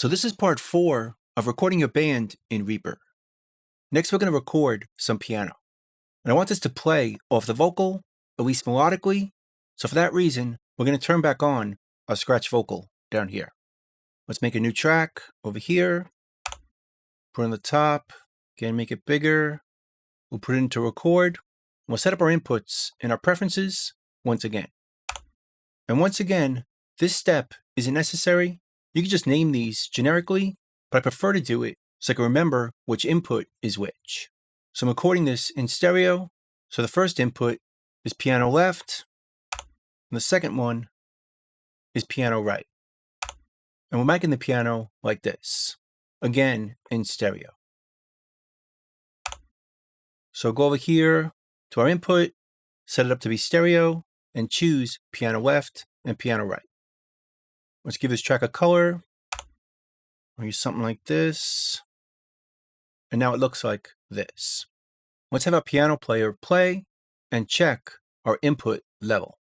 So this is part 4 of recording your band in Reaper. Next, we're going to record some piano. And I want this to play off the vocal, at least melodically. So for that reason, we're going to turn back on our scratch vocal down here. Let's make a new track over here. Put it on the top. Again, make it bigger. We'll put it into record. We'll set up our inputs and our preferences once again. And once again, this step isn't necessary. You can just name these generically, but I prefer to do it so I can remember which input is which. So I'm recording this in stereo. So the first input is piano left, and the second one is piano right. And we're making the piano like this, again in stereo. So go over here to our input, set it up to be stereo, and choose piano left and piano right. Let's give this track a color. I'll use something like this. And now it looks like this. Let's have our piano player play and check our input level.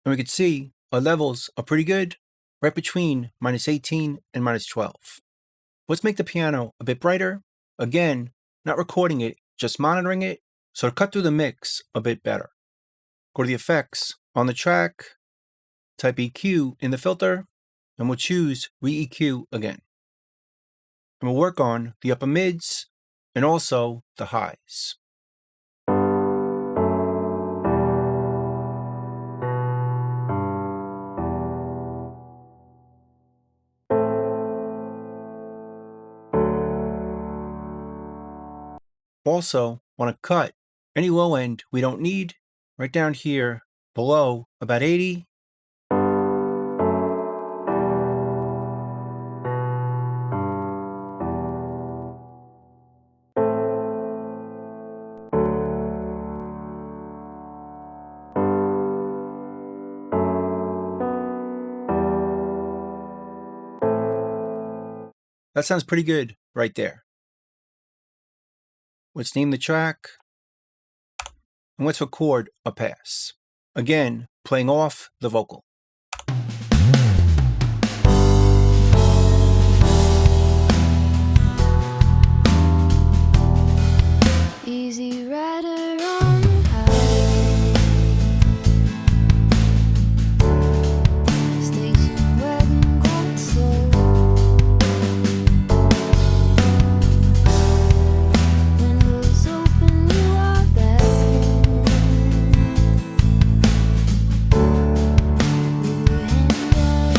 And we can see our levels are pretty good, right between -18 and -12. Let's make the piano a bit brighter. Again, not recording it, just monitoring it, so to cut through the mix a bit better. Go to the effects on the track, type EQ in the filter, and we'll choose Re-EQ again. And we'll work on the upper mids and also the highs. Also, want to cut any low end we don't need right down here below about 80. That sounds pretty good right there. Let's name the track, and let's record a pass. Again, playing off the vocal. Easy rider on the highway, station wagon quite slow. Windows open, you are basking. With your hand out,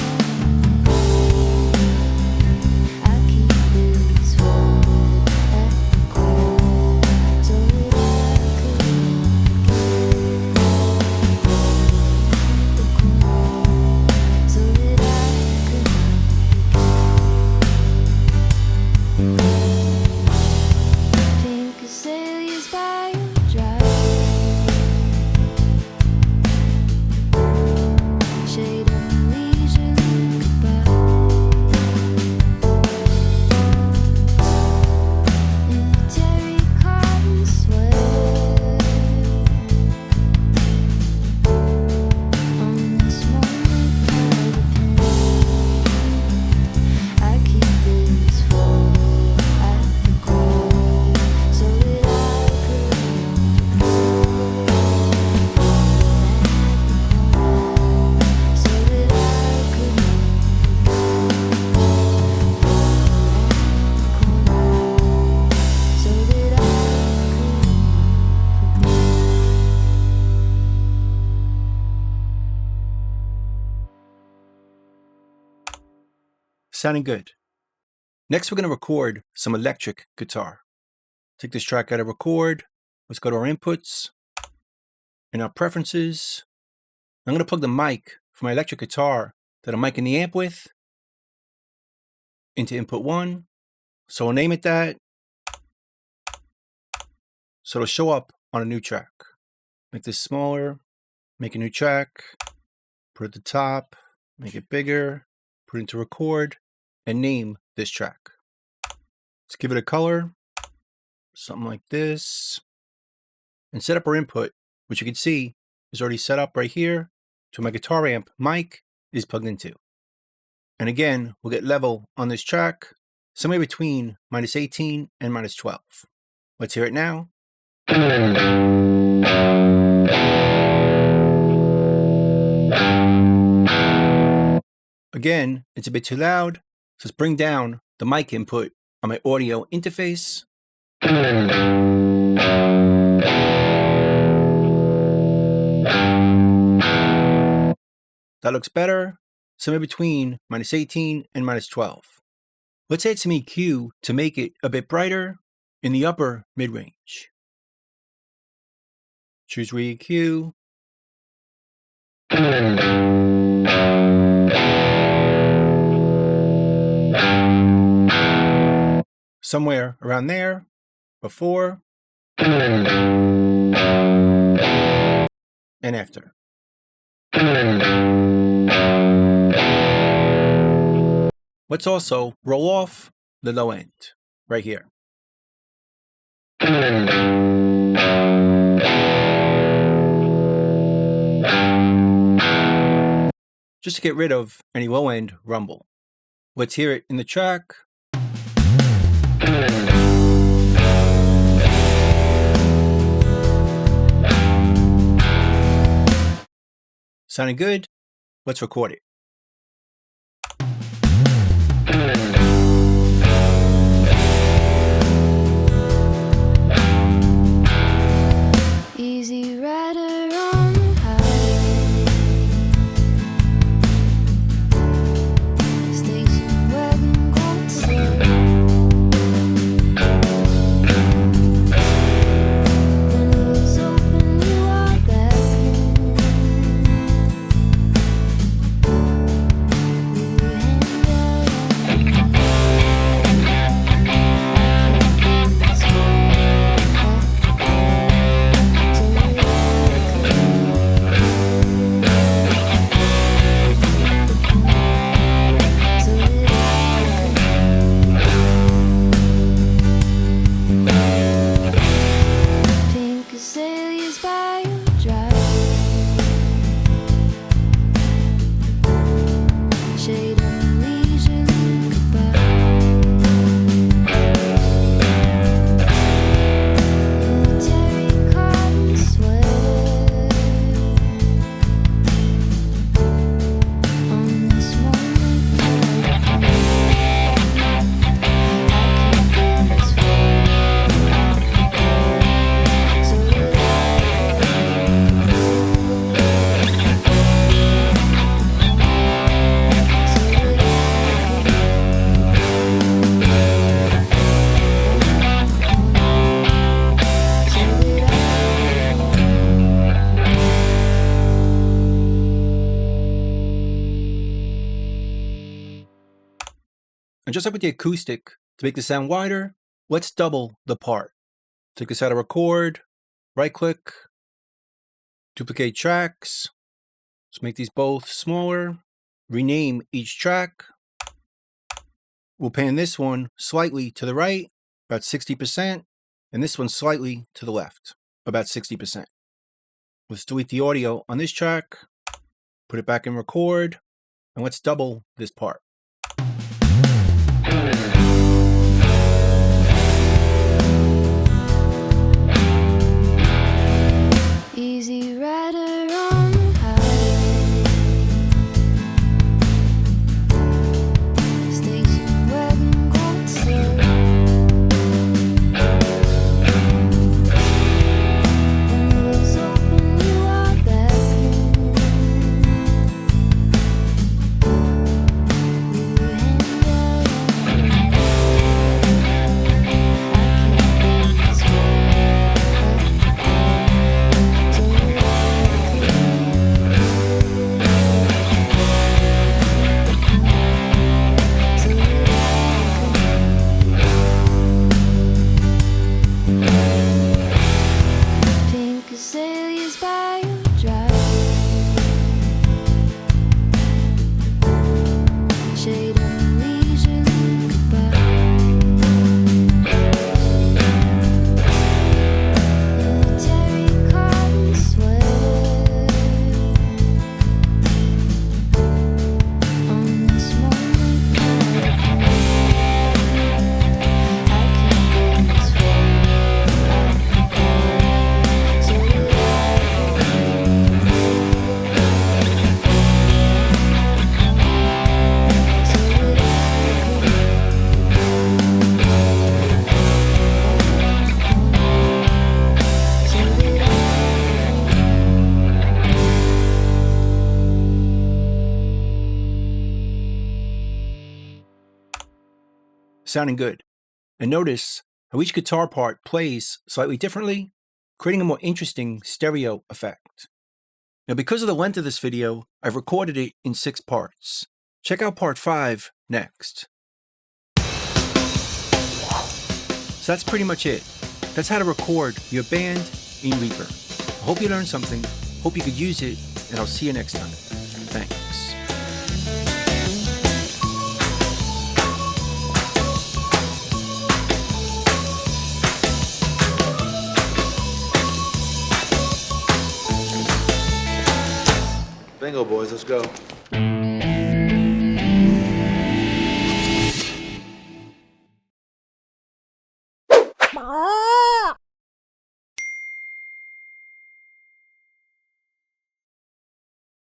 I keep this forward at the core, so that I could forget the core, so that I could pink azaleas by your driveway, shade of leisurely goodbye, in the terry cotton sweat, on this moment I depend. I keep this forward at the core, so that I could forget so that I could so that I Sounding good. Next, we're going to record some electric guitar. Take this track out of record. Let's go to our inputs and our preferences. I'm going to plug the mic for my electric guitar that I'm micing the amp with into input 1. So we'll name it that. So it'll show up on a new track. Make this smaller, make a new track, put it at the top, make it bigger, put it into record, and name this track. Let's give it a color, something like this, and set up our input, which you can see is already set up right here to my guitar amp mic is plugged into. And again, we'll get level on this track somewhere between -18 and -12. Let's hear it now. Again, it's a bit too loud, so let's bring down the mic input on my audio interface. That looks better, somewhere between -18 and -12. Let's add some EQ to make it a bit brighter in the upper mid-range. Choose REAQ. Somewhere around there, before and after. Let's also roll off the low end right here. Just to get rid of any low end rumble. Let's hear it in the track. Sounding good? Let's record it. Easy rider on the highway, station wagon going slow. Windows open, you are basking. With your hand out on the pink azaleas by your drive, shade of leisurely goodbye. In the terry cotton sweater, on this moment I can't get this far. And just like with the acoustic, to make the sound wider, let's double the part. Take this out of record, right click, duplicate tracks. Let's make these both smaller, rename each track. We'll pan this one slightly to the right, about 60%, and this one slightly to the left, about 60%. Let's delete the audio on this track, put it back in record, and let's double this part. Easy rider on the highway, station wagon going slow. Windows open, you are basking. sounding good. And notice how each guitar part plays slightly differently, creating a more interesting stereo effect. Now, because of the length of this video, I've recorded it in 6 parts. Check out part 5 next. So that's pretty much it. That's how to record your band in Reaper. I hope you learned something, hope you could use it, and I'll see you next time. Thanks. Bingo, boys, let's go.